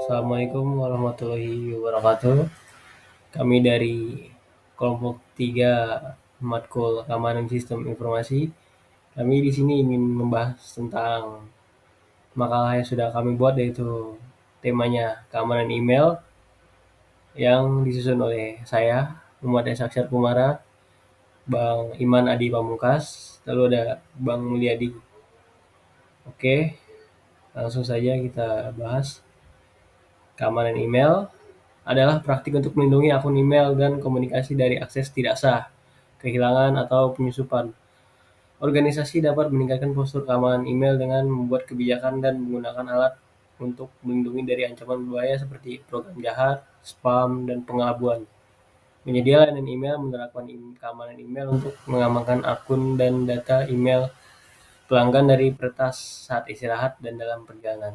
Assalamualaikum warahmatullahi wabarakatuh. Kami dari kelompok 3 Matkul Keamanan Sistem Informasi. Kami di sini ingin membahas tentang makalah yang sudah kami buat, yaitu temanya keamanan email yang disusun oleh saya, Muhammad Saksar Kumara, Bang Iman Adi Pamungkas, lalu ada Bang Mulyadi. Oke, langsung saja kita bahas. Keamanan email adalah praktik untuk melindungi akun email dan komunikasi dari akses tidak sah, kehilangan, atau penyusupan. Organisasi dapat meningkatkan postur keamanan email dengan membuat kebijakan dan menggunakan alat untuk melindungi dari ancaman berbahaya seperti program jahat, spam, dan pengelabuan. Menyedia layanan email menerapkan keamanan email untuk mengamankan akun dan data email pelanggan dari peretas saat istirahat dan dalam perjalanan.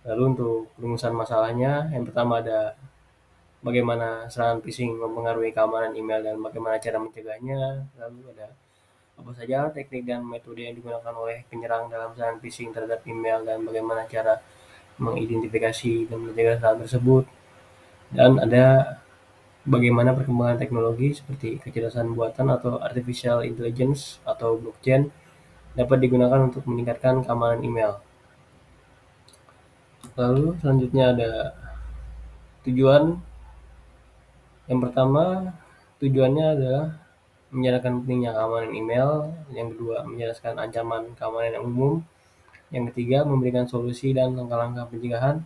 Lalu untuk rumusan masalahnya, yang pertama ada bagaimana serangan phishing mempengaruhi keamanan email dan bagaimana cara mencegahnya. Lalu ada apa saja teknik dan metode yang digunakan oleh penyerang dalam serangan phishing terhadap email dan bagaimana cara mengidentifikasi dan mencegah serangan tersebut. Dan ada bagaimana perkembangan teknologi seperti kecerdasan buatan atau artificial intelligence atau blockchain dapat digunakan untuk meningkatkan keamanan email. Lalu selanjutnya ada tujuan. Yang pertama, tujuannya adalah menjelaskan pentingnya keamanan email. Yang kedua, menjelaskan ancaman keamanan yang umum. Yang ketiga, memberikan solusi dan langkah-langkah pencegahan.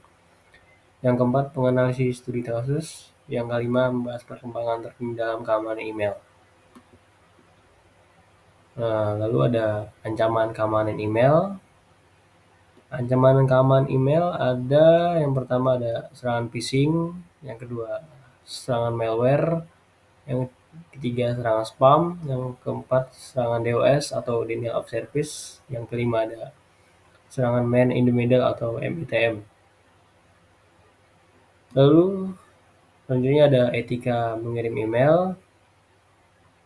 Yang keempat, menganalisis studi kasus. Yang kelima, membahas perkembangan terkini dalam keamanan email. Nah, lalu ada ancaman keamanan email. Ancaman keamanan email ada, yang pertama ada serangan phishing, yang kedua serangan malware, yang ketiga serangan spam, yang keempat serangan DOS atau denial of service, yang kelima ada serangan man in the middle atau MITM. Lalu selanjutnya ada etika mengirim email,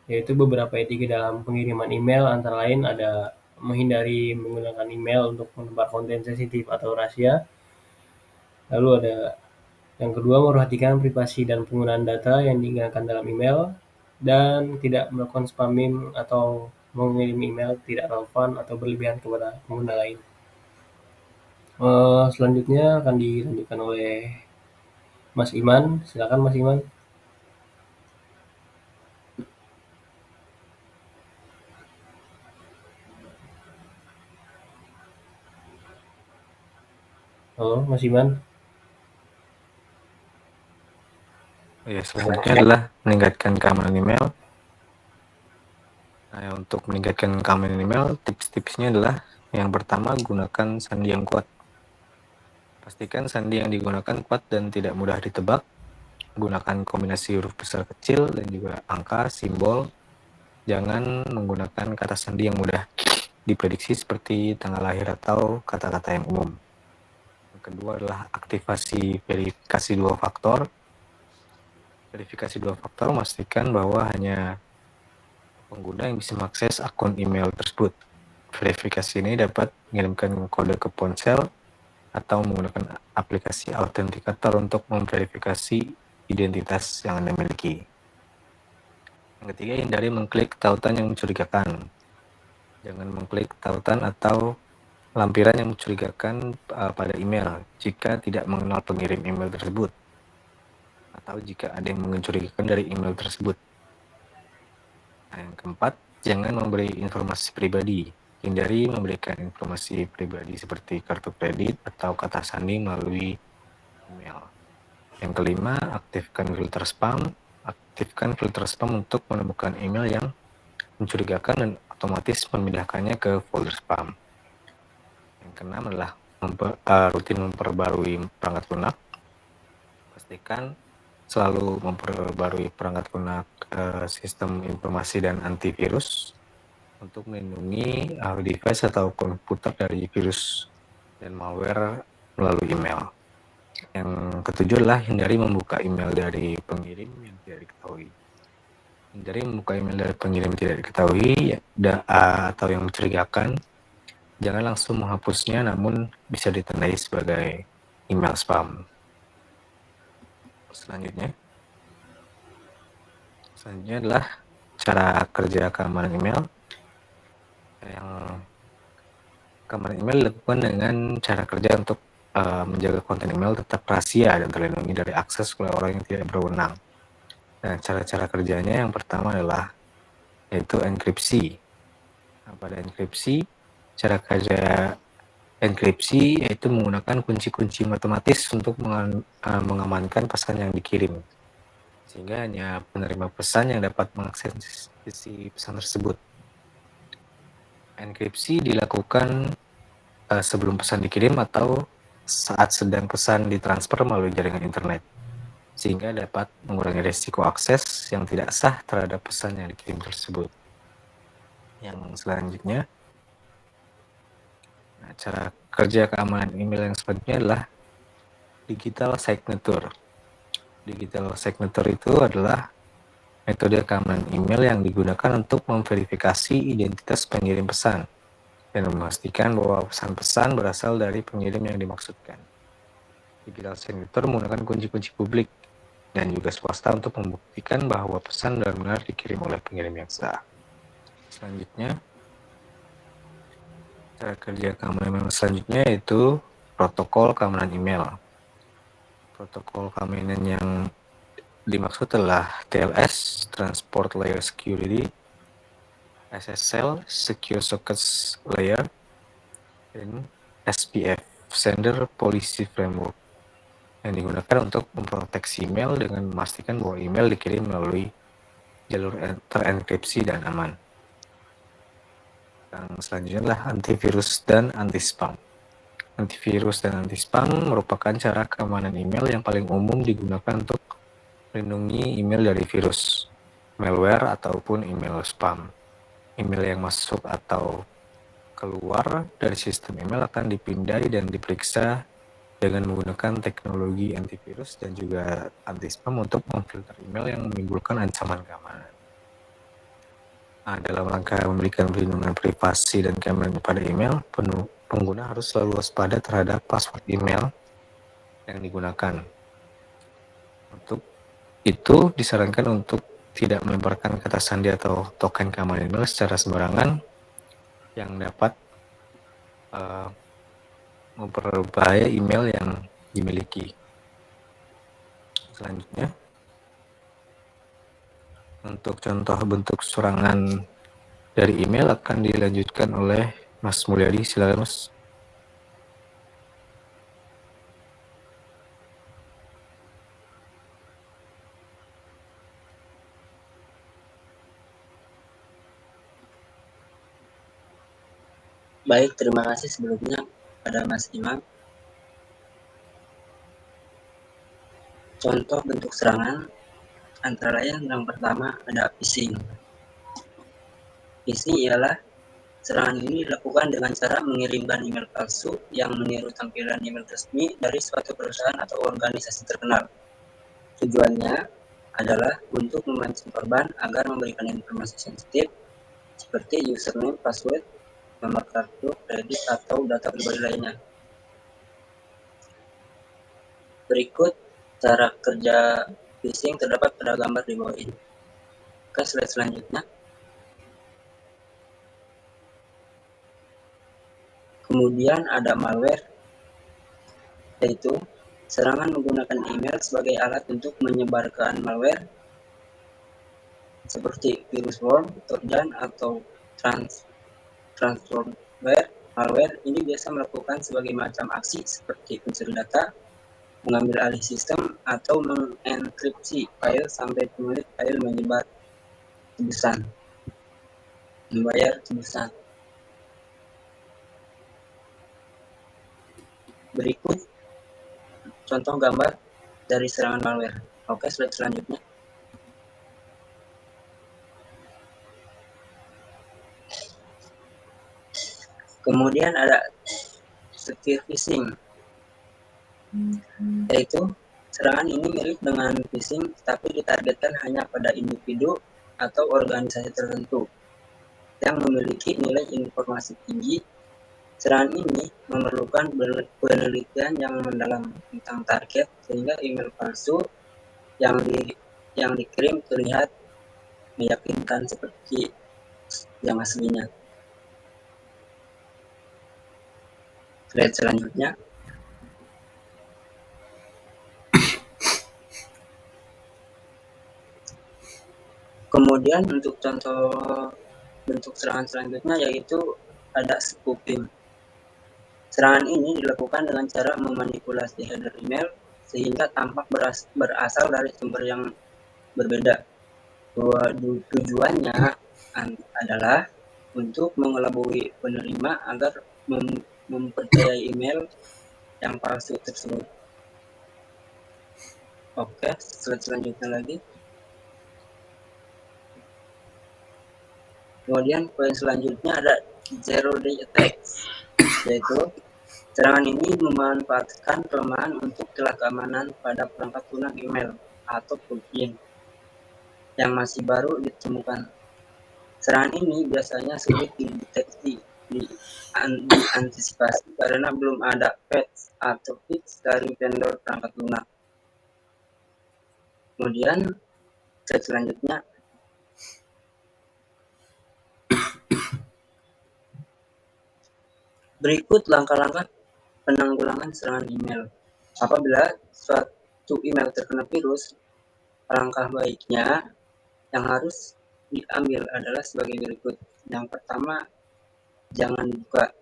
yaitu beberapa etika dalam pengiriman email, antara lain ada menghindari menggunakan email untuk menebar konten sensitif atau rahasia. Lalu ada yang kedua, memperhatikan privasi dan penggunaan data yang diingatkan dalam email, dan tidak melakukan spamming atau mengirim email tidak relevan atau berlebihan kepada pengguna lain. Selanjutnya akan dilanjutkan oleh Mas Iman. Silakan Mas Iman. Halo Mas Iman. Ya, selanjutnya adalah meningkatkan keamanan email. Nah, untuk meningkatkan keamanan email, tips-tipsnya adalah yang pertama, gunakan sandi yang kuat. Pastikan sandi yang digunakan kuat dan tidak mudah ditebak. Gunakan kombinasi huruf besar kecil dan juga angka, simbol. Jangan menggunakan kata sandi yang mudah diprediksi seperti tanggal lahir atau kata-kata yang umum. Yang kedua adalah aktivasi verifikasi dua faktor. Verifikasi dua faktor memastikan bahwa hanya pengguna yang bisa mengakses akun email tersebut. Verifikasi ini dapat mengirimkan kode ke ponsel atau menggunakan aplikasi autentikator untuk memverifikasi identitas yang Anda miliki. Yang ketiga, hindari mengklik tautan yang mencurigakan. Jangan mengklik tautan atau lampiran yang mencurigakan pada email jika tidak mengenal pengirim email tersebut, atau jika ada yang mencurigakan dari email tersebut. Nah, yang keempat, jangan memberi informasi pribadi. Hindari memberikan informasi pribadi seperti kartu kredit atau kata sandi melalui email. Yang kelima, aktifkan filter spam. Aktifkan filter spam untuk menemukan email yang mencurigakan dan otomatis memindahkannya ke folder spam. Yang keenam adalah rutin memperbarui perangkat lunak. Pastikan selalu memperbarui perangkat lunak sistem informasi dan antivirus untuk melindungi device atau komputer dari virus dan malware melalui email. Yang ketujuh adalah hindari membuka email dari pengirim yang tidak diketahui. Hindari membuka email dari pengirim yang tidak diketahui atau yang mencurigakan. Jangan langsung menghapusnya, namun bisa ditandai sebagai email spam. Selanjutnya adalah cara kerja keamanan email. Yang keamanan email dilakukan dengan cara kerja untuk menjaga konten email tetap rahasia dan terlindungi dari akses oleh orang yang tidak berwenang. Nah, cara-cara kerjanya yang pertama adalah yaitu enkripsi. Nah, pada enkripsi, cara kerja enkripsi yaitu menggunakan kunci-kunci matematis untuk mengamankan pesan yang dikirim, sehingga hanya penerima pesan yang dapat mengakses isi pesan tersebut. Enkripsi dilakukan sebelum pesan dikirim atau saat sedang pesan ditransfer melalui jaringan internet, sehingga dapat mengurangi risiko akses yang tidak sah terhadap pesan yang dikirim tersebut. Yang selanjutnya, cara kerja keamanan email yang selanjutnya adalah digital signature. Digital signature itu adalah metode keamanan email yang digunakan untuk memverifikasi identitas pengirim pesan dan memastikan bahwa pesan-pesan berasal dari pengirim yang dimaksudkan. Digital signature menggunakan kunci-kunci publik dan juga swasta untuk membuktikan bahwa pesan benar-benar dikirim oleh pengirim yang sah. Selanjutnya, cara kerja keamanan email selanjutnya yaitu protokol keamanan email. Protokol keamanan yang dimaksud adalah TLS, Transport Layer Security, SSL, Secure Sockets Layer, dan SPF, Sender Policy Framework, yang digunakan untuk memproteksi email dengan memastikan bahwa email dikirim melalui jalur terenkripsi dan aman. Yang selanjutnya adalah antivirus dan anti-spam. Antivirus dan anti-spam merupakan cara keamanan email yang paling umum digunakan untuk melindungi email dari virus, malware, ataupun email spam. Email yang masuk atau keluar dari sistem email akan dipindai dan diperiksa dengan menggunakan teknologi antivirus dan juga anti-spam untuk memfilter email yang menimbulkan ancaman keamanan. Nah, dalam rangka memberikan perlindungan privasi dan keamanan pada email, pengguna harus selalu waspada terhadap password email yang digunakan. Untuk itu, disarankan untuk tidak melemparkan kata sandi atau token keamanan email secara sembarangan yang dapat memperbahaya email yang dimiliki. Selanjutnya, untuk contoh bentuk serangan dari email akan dilanjutkan oleh Mas Mulyadi. Silakan, Mas. Baik, terima kasih sebelumnya pada Mas Imam. Contoh bentuk serangan antara lain yang pertama ada phishing. Phishing ialah serangan ini dilakukan dengan cara mengirimkan email palsu yang meniru tampilan email resmi dari suatu perusahaan atau organisasi terkenal. Tujuannya adalah untuk memancing korban agar memberikan informasi sensitif seperti username, password, nomor kartu kredit, atau data pribadi lainnya. Berikut cara kerja phishing terdapat pada gambar di bawah ini. Ke slide selanjutnya. Kemudian ada malware, yaitu serangan menggunakan email sebagai alat untuk menyebarkan malware seperti virus worm, trojan, atau ransomware. Malware ini biasa melakukan sebagai macam aksi seperti pencuri data, mengambil alih sistem, atau mengenkripsi file sampai pemilik file membayar tebusan. Berikut contoh gambar dari serangan malware. Oke, slide selanjutnya. Kemudian ada secure phishing, yaitu serangan ini mirip dengan phishing tapi ditargetkan hanya pada individu atau organisasi tertentu yang memiliki nilai informasi tinggi Serangan ini memerlukan penelitian yang mendalam tentang target sehingga email palsu yang dikirim terlihat meyakinkan seperti yang aslinya. Slide selanjutnya. Kemudian untuk contoh bentuk serangan selanjutnya yaitu ada spoofing. Serangan ini dilakukan dengan cara memanipulasi header email sehingga tampak berasal dari sumber yang berbeda. Tujuannya adalah untuk mengelabui penerima agar mempercayai email yang palsu tersebut. Oke, slide selanjutnya lagi. Kemudian poin selanjutnya ada zero day attacks, yaitu serangan ini memanfaatkan kelemahan untuk celah keamanan pada perangkat lunak email atau plugin yang masih baru ditemukan. Serangan ini biasanya sulit dideteksi, diantisipasi karena belum ada patch atau fix dari vendor perangkat lunak. Kemudian slide selanjutnya. Berikut langkah-langkah penanggulangan serangan email. Apabila suatu email terkena virus, langkah baiknya yang harus diambil adalah sebagai berikut. Yang pertama, jangan buka.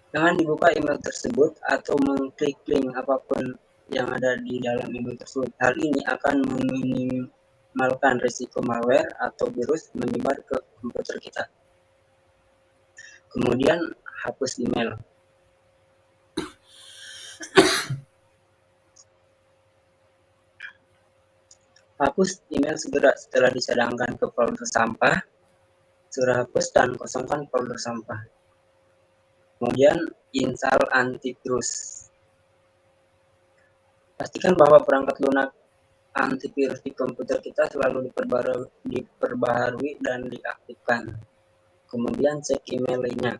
Jangan dibuka email tersebut atau mengklik link apapun yang ada di dalam email tersebut. Hal ini akan meminimalkan risiko malware atau virus menyebar ke komputer kita. Kemudian hapus email. Hapus email segera setelah disadangkan ke folder sampah. Segera hapus dan kosongkan folder sampah. Kemudian install antivirus. Pastikan bahwa perangkat lunak antivirus di komputer kita selalu diperbaharui dan diaktifkan. Kemudian cek email lainnya.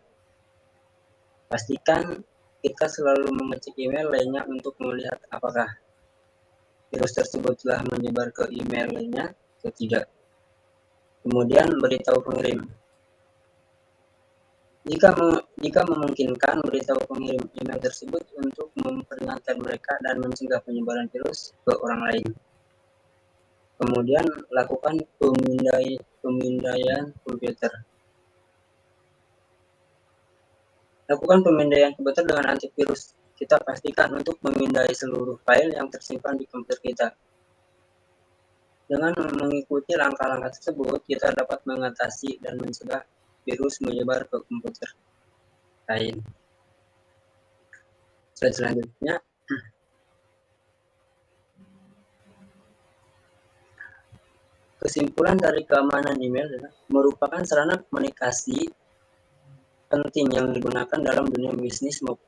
Pastikan kita selalu mengecek email lainnya untuk melihat apakah virus tersebut telah menyebar ke email lainnya atau tidak. Kemudian beritahu pengirim. Jika memungkinkan, beritahu pengirim email tersebut untuk memperingatkan mereka dan mencegah penyebaran virus ke orang lain. Kemudian lakukan pemindaian komputer. Lakukan pemindaian komputer dengan antivirus. Kita pastikan untuk memindai seluruh file yang tersimpan di komputer kita. Dengan mengikuti langkah-langkah tersebut, kita dapat mengatasi dan mencegah virus menyebar ke komputer lain. Slide selanjutnya. Kesimpulan dari keamanan email adalah merupakan sarana komunikasi penting yang digunakan dalam dunia bisnis maupun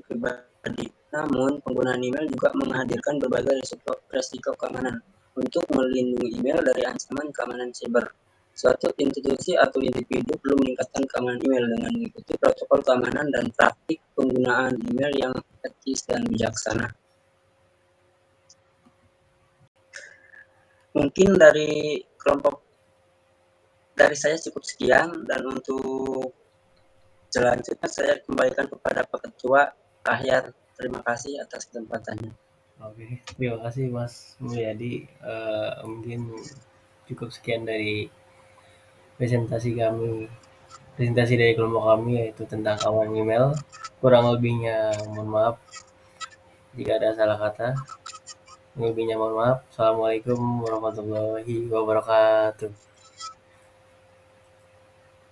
pribadi. Namun, penggunaan email juga menghadirkan berbagai resiko keamanan. Untuk melindungi email dari ancaman keamanan cyber, suatu institusi atau individu perlu meningkatkan keamanan email dengan mengikuti protokol keamanan dan praktik penggunaan email yang etis dan bijaksana. Mungkin dari saya cukup sekian, dan untuk selanjutnya saya kembalikan kepada Pak Ketua Ahyar. Terima kasih atas kesempatannya. Oke, terima kasih Mas Mulyadi. Mungkin cukup sekian dari presentasi dari kelompok kami, yaitu tentang keamanan email. Kurang lebihnya mohon maaf jika ada salah kata. Lebihnya mohon maaf. Assalamualaikum warahmatullahi wabarakatuh.